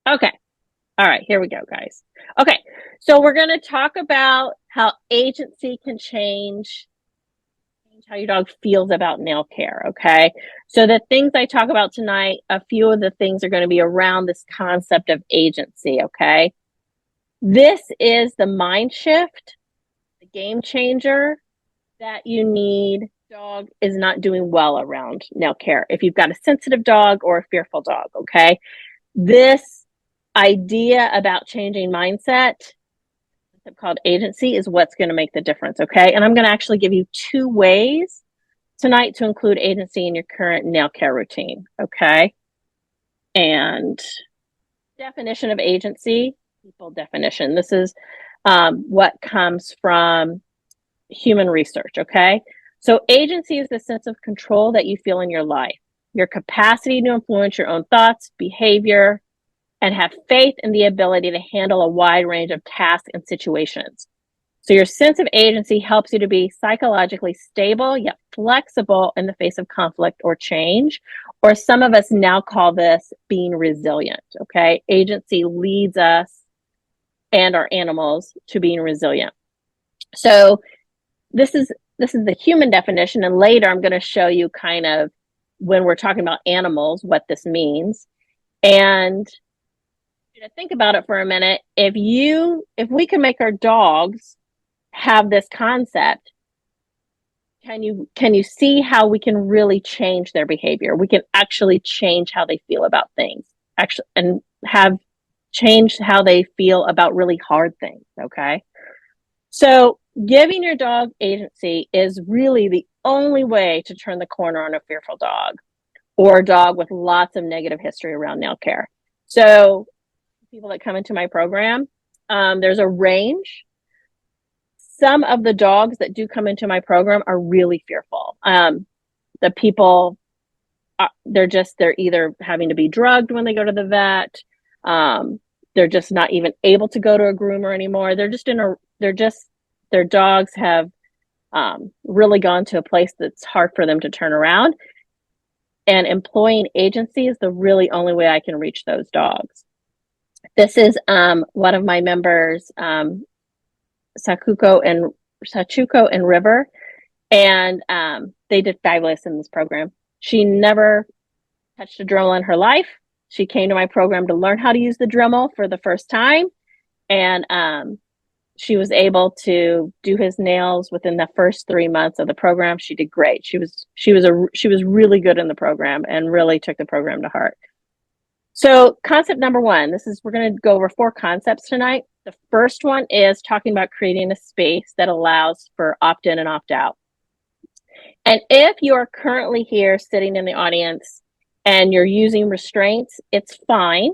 Okay. All right, here we go, guys. Okay, so we're going to talk about how agency can change how your dog feels about nail care, okay? So the things I talk about tonight, a few of the things are going to be around this concept of agency, okay? This is the mind shift, the game changer that you need. Dog is not doing well around nail care. If you've got a sensitive dog or a fearful dog, okay? This idea about changing mindset called agency is what's going to make the difference, okay? And I'm going to actually give you two ways tonight to include agency in your current nail care routine, okay? And definition of agency, people definition. This is what comes from human research, okay? So agency is the sense of control that you feel in your life, your capacity to influence your own thoughts, behavior, and have faith in the ability to handle a wide range of tasks and situations. So your sense of agency helps you to be psychologically stable yet flexible in the face of conflict or change, or some of us now call this being resilient, okay? Agency leads us and our animals to being resilient. So this is the human definition, and later I'm going to show you kind of when we're talking about animals what this means. And to think about it for a minute, if we can make our dogs have this concept, can you see how we can really change their behavior? We can actually change how they feel about things, actually, and have changed how they feel about really hard things, okay? So giving your dog agency is really the only way to turn the corner on a fearful dog or a dog with lots of negative history around nail care. So people that come into my program, there's a range. Some of the dogs that do come into my program are really fearful. The people, they're either having to be drugged when they go to the vet. They're just not even able to go to a groomer anymore. Their dogs have really gone to a place that's hard for them to turn around. And employing agency is the really only way I can reach those dogs. This is one of my members, Sachuko and River, and they did fabulous in this program. She never touched a Dremel in her life. She came to my program to learn how to use the Dremel for the first time, and she was able to do his nails within the first 3 months of the program. She did great. She was really good in the program and really took the program to heart. So concept number one, we're going to go over 4 concepts tonight. The first one is talking about creating a space that allows for opt-in and opt-out. And if you are currently here sitting in the audience and you're using restraints, it's fine.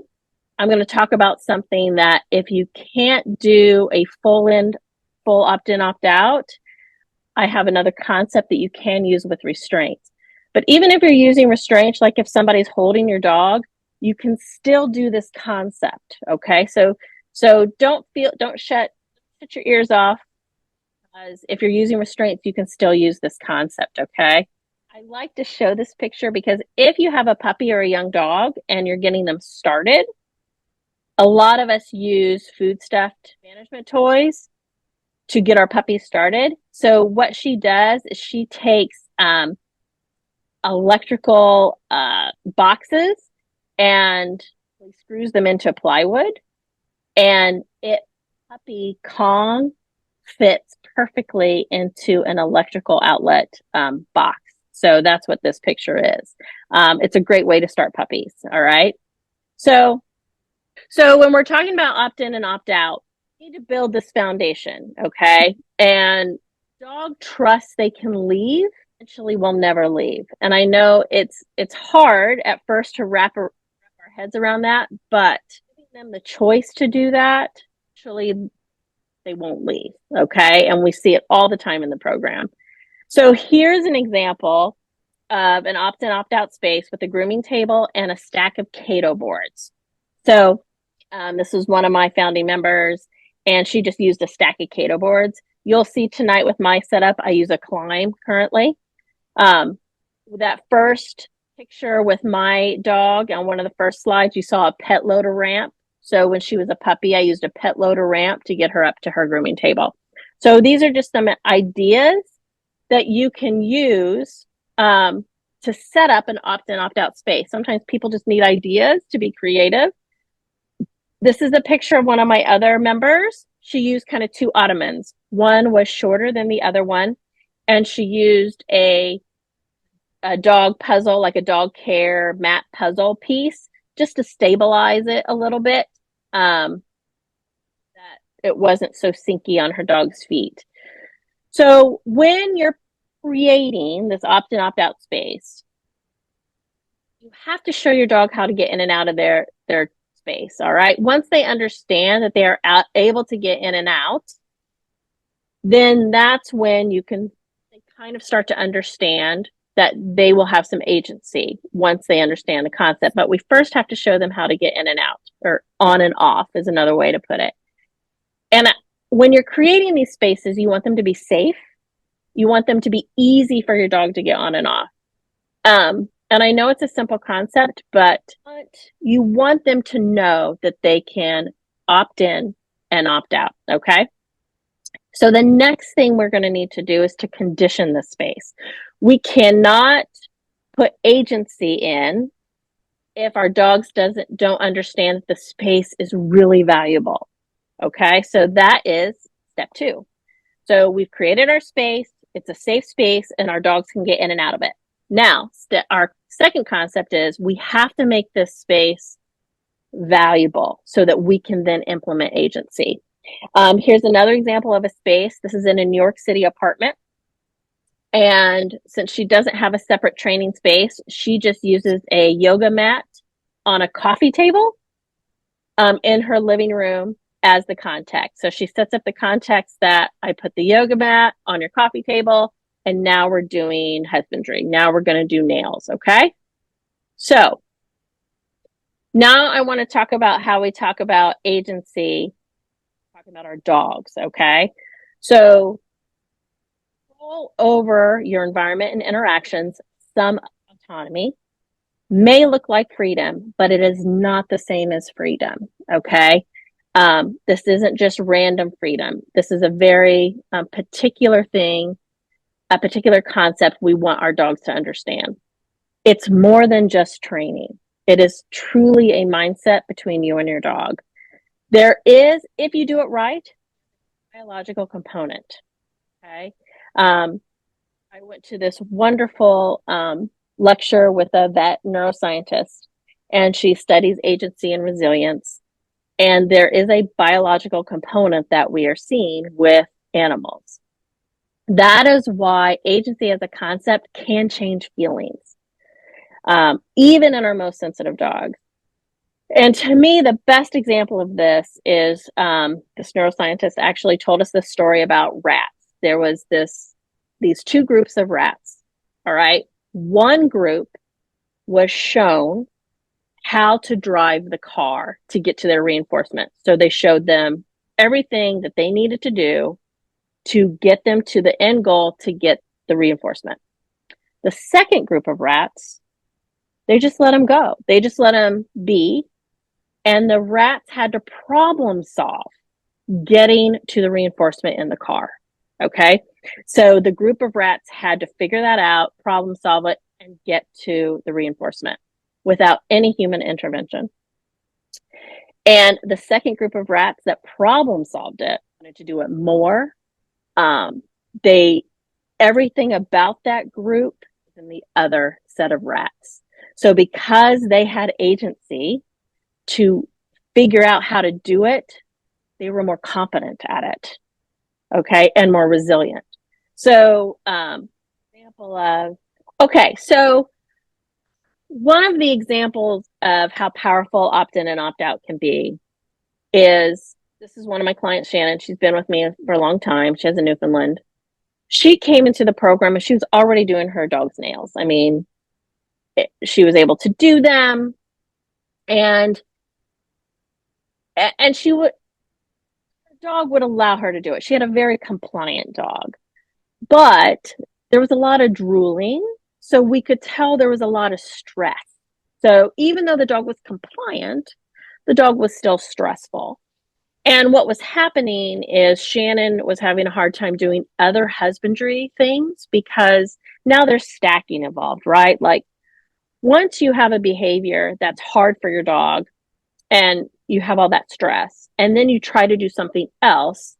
I'm going to talk about something that if you can't do a full opt-in, opt-out, I have another concept that you can use with restraints. But even if you're using restraints, like if somebody's holding your dog, you can still do this concept, okay? So don't shut your ears off, because if you're using restraints, you can still use this concept, okay? I like to show this picture because if you have a puppy or a young dog and you're getting them started, a lot of us use food stuffed management toys to get our puppies started. So what she does is she takes electrical boxes and screws them into plywood, and puppy Kong fits perfectly into an electrical outlet box. So that's what this picture is. It's a great way to start puppies. All right. So when we're talking about opt-in and opt-out, we need to build this foundation, okay? And dog trusts they can leave, eventually will never leave. And I know it's hard at first to wrap our heads around that, but giving them the choice to do that, actually they won't leave, okay? And we see it all the time in the program. So here's an example of an opt-in, opt-out space with a grooming table and a stack of Cato boards. So this was one of my founding members, and she just used a stack of Cato boards. You'll see tonight with my setup, I use a Climb currently. That first picture with my dog on one of the first slides, you saw a pet loader ramp. So when she was a puppy, I used a pet loader ramp to get her up to her grooming table. So these are just some ideas that you can use to set up an opt-in, opt-out space. Sometimes people just need ideas to be creative. This is a picture of one of my other members. She used kind of two ottomans. One was shorter than the other one, and she used a dog puzzle, like a dog care mat puzzle piece, just to stabilize it a little bit, that it wasn't so sinky on her dog's feet. So when you're creating this opt-in, opt-out space, you have to show your dog how to get in and out of their space. All right. Once they understand that they are able to get in and out, then that's when you can kind of start to understand that they will have some agency once they understand the concept. But we first have to show them how to get in and out, or on and off is another way to put it. And when you're creating these spaces, you want them to be safe. You want them to be easy for your dog to get on and off. And I know it's a simple concept, but you want them to know that they can opt in and opt out. Okay. So the next thing we're going to need to do is to condition the space. We cannot put agency in if our dogs don't understand that the space is really valuable. Okay. So that is step 2. So we've created our space. It's a safe space and our dogs can get in and out of it. Now, our second concept is we have to make this space valuable so that we can then implement agency. Here's another example of a space. This is in a New York City apartment. And since she doesn't have a separate training space, she just uses a yoga mat on a coffee table in her living room as the context. So she sets up the context that I put the yoga mat on your coffee table, and now we're doing husbandry. Now we're going to do nails, okay? So now I want to talk about how we talk about agency, talking about our dogs, okay? So all over your environment and interactions, some autonomy may look like freedom, but it is not the same as freedom, okay? This isn't just random freedom. This is a very particular thing, a particular concept we want our dogs to understand. It's more than just training. It is truly a mindset between you and your dog. There is, if you do it right, a biological component. Okay. I went to this wonderful lecture with a vet neuroscientist, and she studies agency and resilience. And there is a biological component that we are seeing with animals. That is why agency as a concept can change feelings, even in our most sensitive dogs. And to me, the best example of this is this neuroscientist actually told us this story about rats. There was these two groups of rats. All right. One group was shown how to drive the car to get to their reinforcement. So they showed them everything that they needed to do to get them to the end goal to get the reinforcement. The second group of rats, they just let them go. They just let them be. And the rats had to problem solve getting to the reinforcement in the car. Okay. So the group of rats had to figure that out, problem solve it, and get to the reinforcement without any human intervention. And the second group of rats that problem solved it wanted to do it more. Everything about that group than the other set of rats. So because they had agency to figure out how to do it, they were more competent at it. Okay. And more resilient. So, example of, okay. So one of the examples of how powerful opt-in and opt-out can be is, this is one of my clients, Shannon. She's been with me for a long time. She has a Newfoundland. She came into the program and she was already doing her dog's nails. I mean, she was able to do them, and she would, her dog would allow her to do it. She had a very compliant dog, but there was a lot of drooling. So we could tell there was a lot of stress. So even though the dog was compliant, the dog was still stressful. And what was happening is Shannon was having a hard time doing other husbandry things because now there's stacking involved, right? Like once you have a behavior that's hard for your dog and you have all that stress, and then you try to do something else,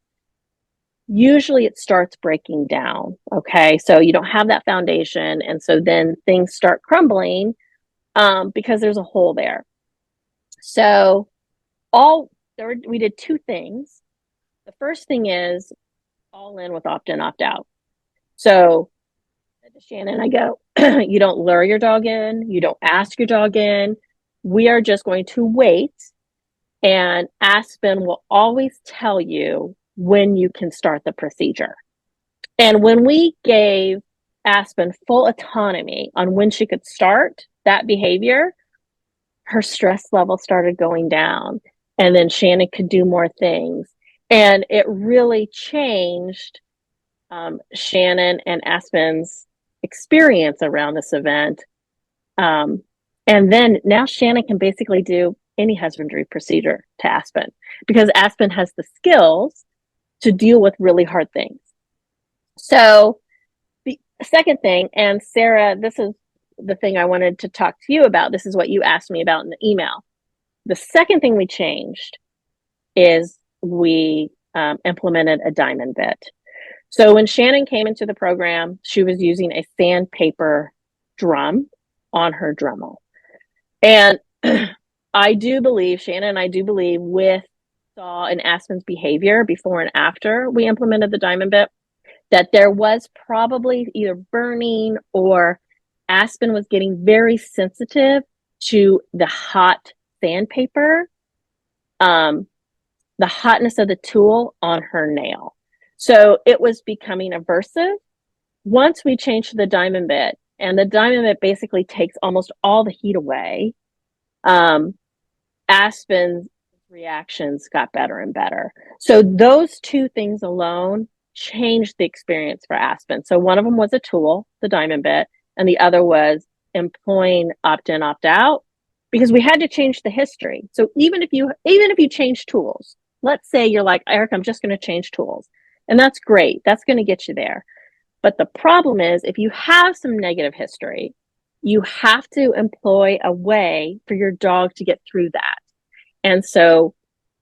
usually it starts breaking down. Okay. So you don't have that foundation. And so then things start crumbling because there's a hole there. So we did two things. The first thing is all in with opt in, opt out. So to Shannon, I go, you don't lure your dog in, you don't ask your dog in. We are just going to wait, and Aspen will always tell you when you can start the procedure. And when we gave Aspen full autonomy on when she could start that behavior, her stress level started going down. And then Shannon could do more things. And it really changed Shannon and Aspen's experience around this event. And then now Shannon can basically do any husbandry procedure to Aspen because Aspen has the skills to deal with really hard things. So the second thing, and Sarah, this is the thing I wanted to talk to you about. This is what you asked me about in the email. The second thing we changed is we implemented a diamond bit. So when Shannon came into the program, she was using a sandpaper drum on her Dremel. And I do believe, Shannon and I do believe, with Saw and Aspen's behavior before and after we implemented the diamond bit, that there was probably either burning or Aspen was getting very sensitive to the hot sandpaper, the hotness of the tool on her nail. So it was becoming aversive. Once we changed to the diamond bit, and the diamond bit basically takes almost all the heat away, Aspen's reactions got better and better. So those two things alone changed the experience for Aspen. So one of them was a tool, the diamond bit, and the other was employing opt-in, opt-out, because we had to change the history. So even if you change tools, let's say you're like, Eric, I'm just going to change tools. And that's great. That's going to get you there. But the problem is if you have some negative history, you have to employ a way for your dog to get through that. And so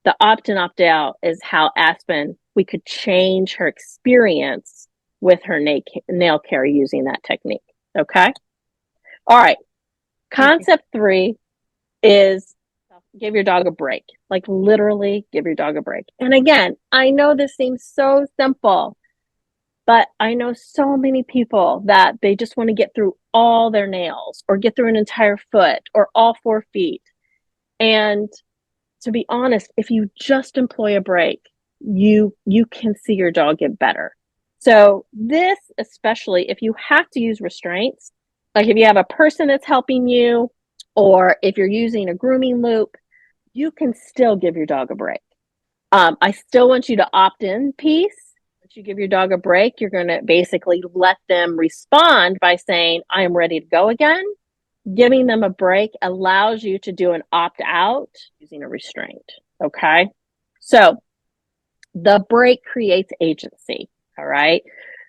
the opt-in, opt-out is how Aspen, we could change her experience with her nail care using that technique. Okay. All right. Concept 3 is give your dog a break. Like literally give your dog a break. And again, I know this seems so simple, but I know so many people that they just want to get through all their nails or get through an entire foot or all 4 feet. And to be honest, if you just employ a break, you can see your dog get better. So this, especially if you have to use restraints, like if you have a person that's helping you, or if you're using a grooming loop, you can still give your dog a break. I still want you to opt in piece. Once you give your dog a break, you're going to basically let them respond by saying, I am ready to go again. Giving them a break allows you to do an opt out using a restraint. Okay. So the break creates agency. All right.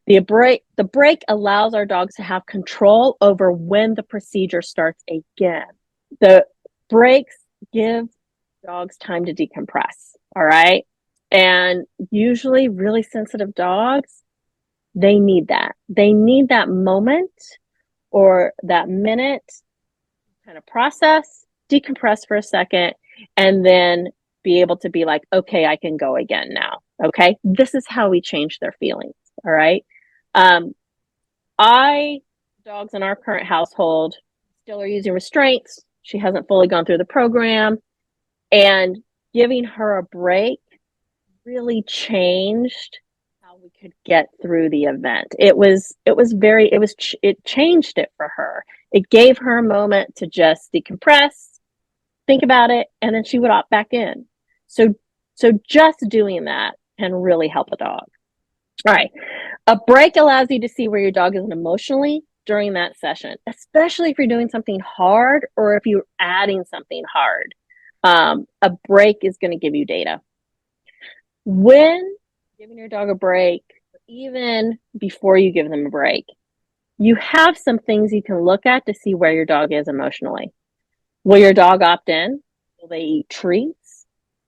The break allows our dogs to have control over when the procedure starts again. The breaks give dogs time to decompress. All right. And usually really sensitive dogs, they need that. They need that moment or that minute kind of process, decompress for a second, and then be able to be like, okay, I can go again now. Okay. This is how we change their feelings. All right. Dogs in our current household still are using restraints. She hasn't fully gone through the program, and giving her a break really changed how we could get through the event. It changed it for her. It gave her a moment to just decompress, think about it, and then she would opt back in. So just doing that can really help a dog. All right. A break allows you to see where your dog is emotionally during that session, especially if you're doing something hard or if you're adding something hard. A break is going to give you data. When giving your dog a break, even before you give them a break, you have some things you can look at to see where your dog is emotionally. Will your dog opt in? Will they eat treats?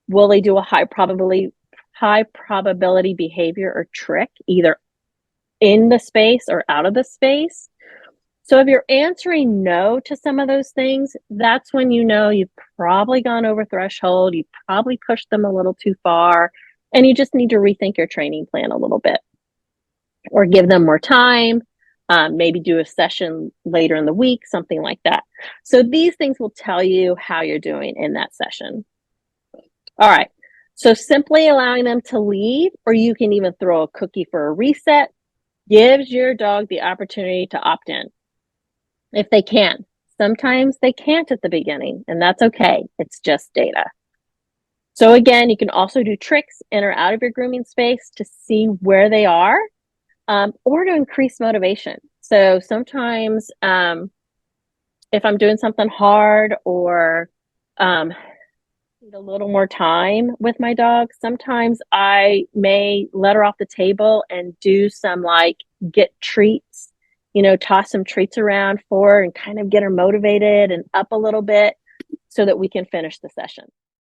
Will they do a high probability behavior or trick, either in the space or out of the space? So if you're answering no to some of those things, that's when you know you've probably gone over threshold, you probably pushed them a little too far, and you just need to rethink your training plan a little bit or give them more time, maybe do a session later in the week, something like that. So these things will tell you how you're doing in that session. All right. So simply allowing them to leave, or you can even throw a cookie for a reset, gives your dog the opportunity to opt in if they can. Sometimes they can't at the beginning, and that's okay. It's just data. So again, you can also do tricks in or out of your grooming space to see where they are, or to increase motivation. So sometimes if I'm doing something hard or need a little more time with my dog, sometimes I may let her off the table and do some like get treats, toss some treats around for her and kind of get her motivated and up a little bit so that we can finish the session.